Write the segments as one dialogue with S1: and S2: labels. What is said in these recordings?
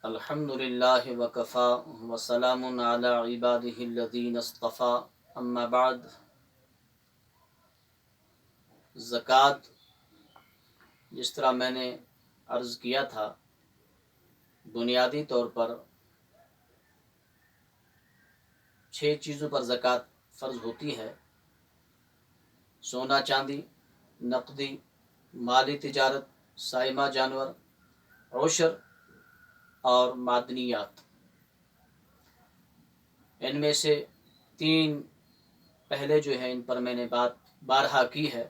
S1: الحمد للہ وکفا وسلام علی عبادہ الذین اصطفیٰ اما بعد. زکوٰۃ، جس طرح میں نے عرض کیا تھا، بنیادی طور پر 6 چیزوں پر زکوٰۃ فرض ہوتی ہے: سونا چاندی، نقدی، مالی تجارت، سائمہ جانور، عشر اور معدنیات. ان میں سے 3 پہلے جو ہیں ان پر میں نے بات بارہا کی ہے.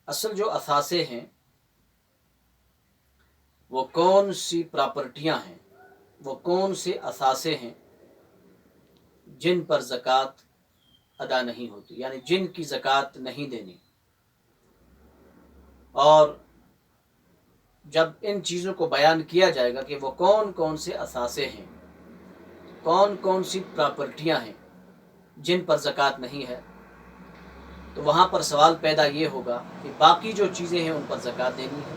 S1: اصل جو اثاثے ہیں وہ کون سی پراپرٹیاں ہیں، وہ کون سے اثاثے ہیں جن پر زکوٰۃ ادا نہیں ہوتی، یعنی جن کی زکوٰۃ نہیں دینی. اور جب ان چیزوں کو بیان کیا جائے گا کہ وہ کون کون سے اثاثے ہیں، کون کون سی پراپرٹیاں ہیں جن پر زکوٰۃ نہیں ہے، تو وہاں پر سوال پیدا یہ ہوگا کہ باقی جو چیزیں ہیں ان پر زکوٰۃ دینی ہے.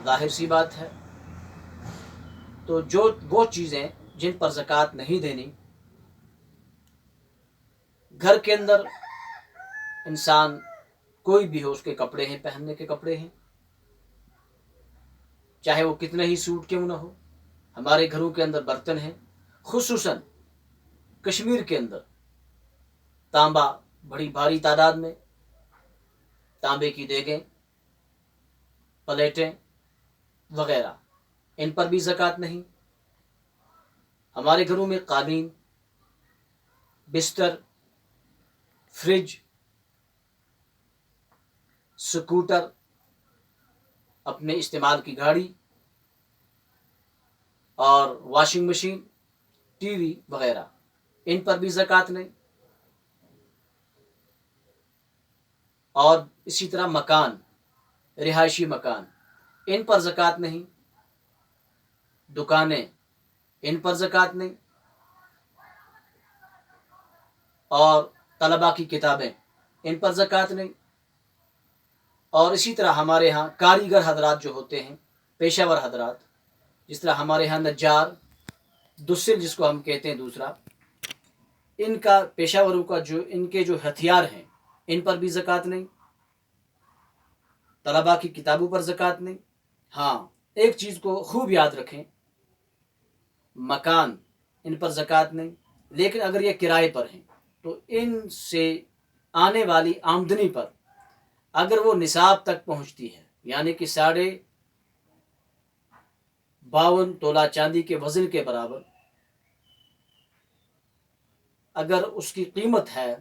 S1: ظاہر سی بات ہے. تو وہ چیزیں جن پر زکوٰۃ نہیں دینی، گھر کے اندر انسان کوئی بھی ہو، اس کے کپڑے ہیں، پہننے کے کپڑے ہیں، چاہے وہ کتنے ہی سوٹ کیوں نہ ہو. ہمارے گھروں کے اندر برتن ہیں، خصوصاً کشمیر کے اندر تانبا بڑی بھاری تعداد میں، تانبے کی دیگیں، پلیٹیں وغیرہ، ان پر بھی زکوٰۃ نہیں. ہمارے گھروں میں قالین، بستر، فریج، سکوٹر، اپنے استعمال کی گاڑی اور واشنگ مشین، ٹی وی وغیرہ، ان پر بھی زکوٰۃ نہیں. اور اسی طرح مکان، رہائشی مکان، ان پر زکوٰۃ نہیں. دکانیں، ان پر زکوٰۃ نہیں. اور طلباء کی کتابیں، ان پر زکوٰۃ نہیں. اور اسی طرح ہمارے ہاں کاریگر حضرات جو ہوتے ہیں، پیشہ ور حضرات، جس طرح ہمارے ہاں نجار، دسل جس کو ہم کہتے ہیں دوسرا، ان کا پیشہ وروں کا ان کے جو ہتھیار ہیں ان پر بھی زکوٰۃ نہیں. طلباء کی کتابوں پر زکوٰۃ نہیں. ہاں، ایک چیز کو خوب یاد رکھیں، مکان، ان پر زکوٰۃ نہیں. لیکن اگر یہ کرائے پر ہیں تو ان سے آنے والی آمدنی پر اگر وہ نصاب تک پہنچتی ہے، یعنی کہ 52 تولہ چاندی کے وزن کے برابر اگر اس کی قیمت ہے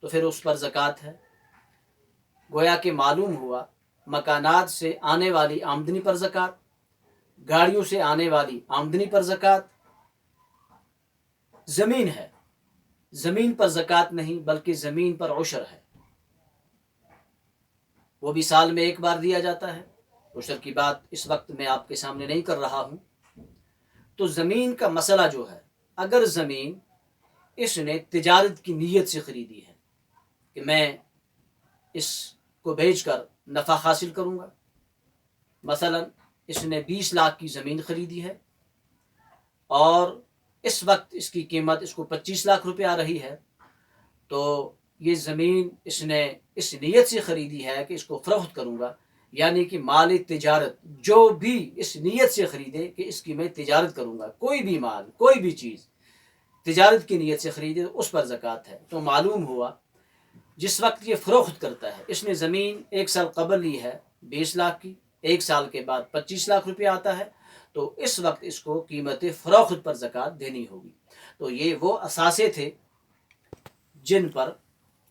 S1: تو پھر اس پر زکوٰۃ ہے. گویا کہ معلوم ہوا مکانات سے آنے والی آمدنی پر زکوٰۃ، گاڑیوں سے آنے والی آمدنی پر زکوٰۃ. زمین ہے، زمین پر زکوٰۃ نہیں، بلکہ زمین پر عشر ہے، وہ بھی سال میں ایک بار دیا جاتا ہے. عشر کی بات اس وقت میں آپ کے سامنے نہیں کر رہا ہوں. تو زمین کا مسئلہ جو ہے، اگر زمین اس نے تجارت کی نیت سے خریدی ہے کہ میں اس کو بیچ کر نفع حاصل کروں گا، مثلا اس نے 20 لاکھ کی زمین خریدی ہے اور اس وقت اس کی قیمت اس کو 25 لاکھ روپے آ رہی ہے، تو یہ زمین اس نے اس نیت سے خریدی ہے کہ اس کو فروخت کروں گا، یعنی کہ مال تجارت جو بھی اس نیت سے خریدے کہ اس کی میں تجارت کروں گا، کوئی بھی مال، کوئی بھی چیز تجارت کی نیت سے خریدے تو اس پر زکوٰۃ ہے. تو معلوم ہوا جس وقت یہ فروخت کرتا ہے، اس نے زمین 1 سال قبل لی ہے 20 لاکھ کی، 1 سال کے بعد 25 لاکھ روپے آتا ہے، تو اس وقت اس کو قیمت فروخت پر زکوٰۃ دینی ہوگی. تو یہ وہ اثاثے تھے جن پر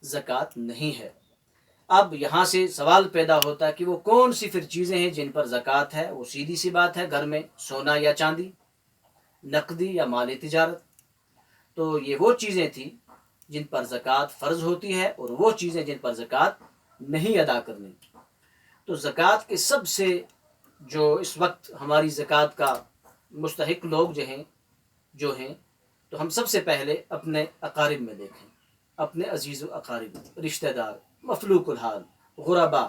S1: زکوٰۃ نہیں ہے. اب یہاں سے سوال پیدا ہوتا ہے کہ وہ کون سی پھر چیزیں ہیں جن پر زکوٰۃ ہے. وہ سیدھی سی بات ہے، گھر میں سونا یا چاندی، نقدی یا مالی تجارت. تو یہ وہ چیزیں تھیں جن پر زکوٰۃ فرض ہوتی ہے، اور وہ چیزیں جن پر زکوٰۃ نہیں ادا کرنی. تو زکوٰۃ کے سب سے جو اس وقت ہماری زکوٰۃ کا مستحق لوگ جو ہیں تو ہم سب سے پہلے اپنے اقارب میں دیکھیں، اپنے عزیز و اقارب، رشتہ دار، مفلوق الحال، غربا،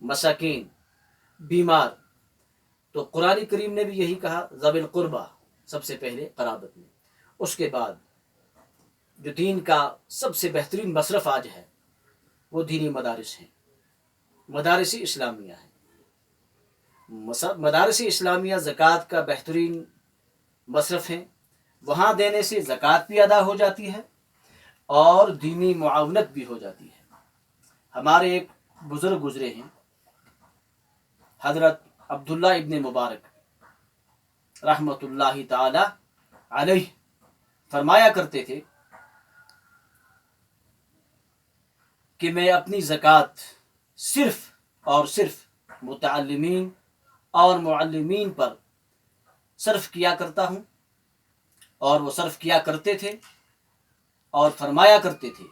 S1: مساکین، بیمار. تو قرآن کریم نے بھی یہی کہا، ذوی القربہ، سب سے پہلے قرابت میں. اس کے بعد جو دین کا سب سے بہترین مصرف آج ہے وہ دینی مدارس ہیں، مدارس اسلامیہ ہیں. مدارس اسلامیہ زکوٰۃ کا بہترین مصرف ہیں. وہاں دینے سے زکوٰۃ بھی ادا ہو جاتی ہے اور دینی معاونت بھی ہو جاتی ہے. ہمارے ایک بزرگ گزرے ہیں، حضرت عبداللہ ابن مبارک رحمۃ اللہ تعالی علیہ، فرمایا کرتے تھے کہ میں اپنی زکوٰۃ صرف اور صرف متعلمین اور معلمین پر صرف کیا کرتا ہوں. اور وہ صرف کیا کرتے تھے اور فرمایا کرتے تھے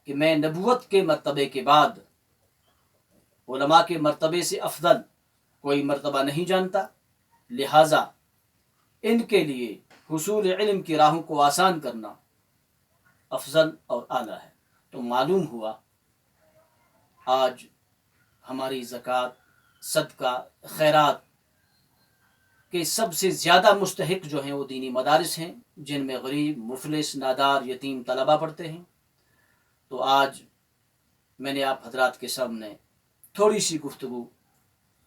S1: کہ میں نبوت کے مرتبے کے بعد علماء کے مرتبے سے افضل کوئی مرتبہ نہیں جانتا، لہٰذا ان کے لیے حصول علم کی راہوں کو آسان کرنا افضل اور اعلیٰ ہے. تو معلوم ہوا آج ہماری زکوٰۃ، صدقہ، خیرات کے سب سے زیادہ مستحق جو ہیں وہ دینی مدارس ہیں، جن میں غریب، مفلس، نادار، یتیم طلبہ پڑھتے ہیں. تو آج میں نے آپ حضرات کے سامنے تھوڑی سی گفتگو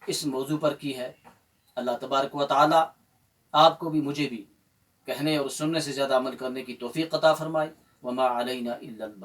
S1: اس موضوع پر کی ہے. اللہ تبارک و تعالی آپ کو بھی مجھے بھی کہنے اور سننے سے زیادہ عمل کرنے کی توفیق عطا فرمائے. وما علینا الا البلاغ.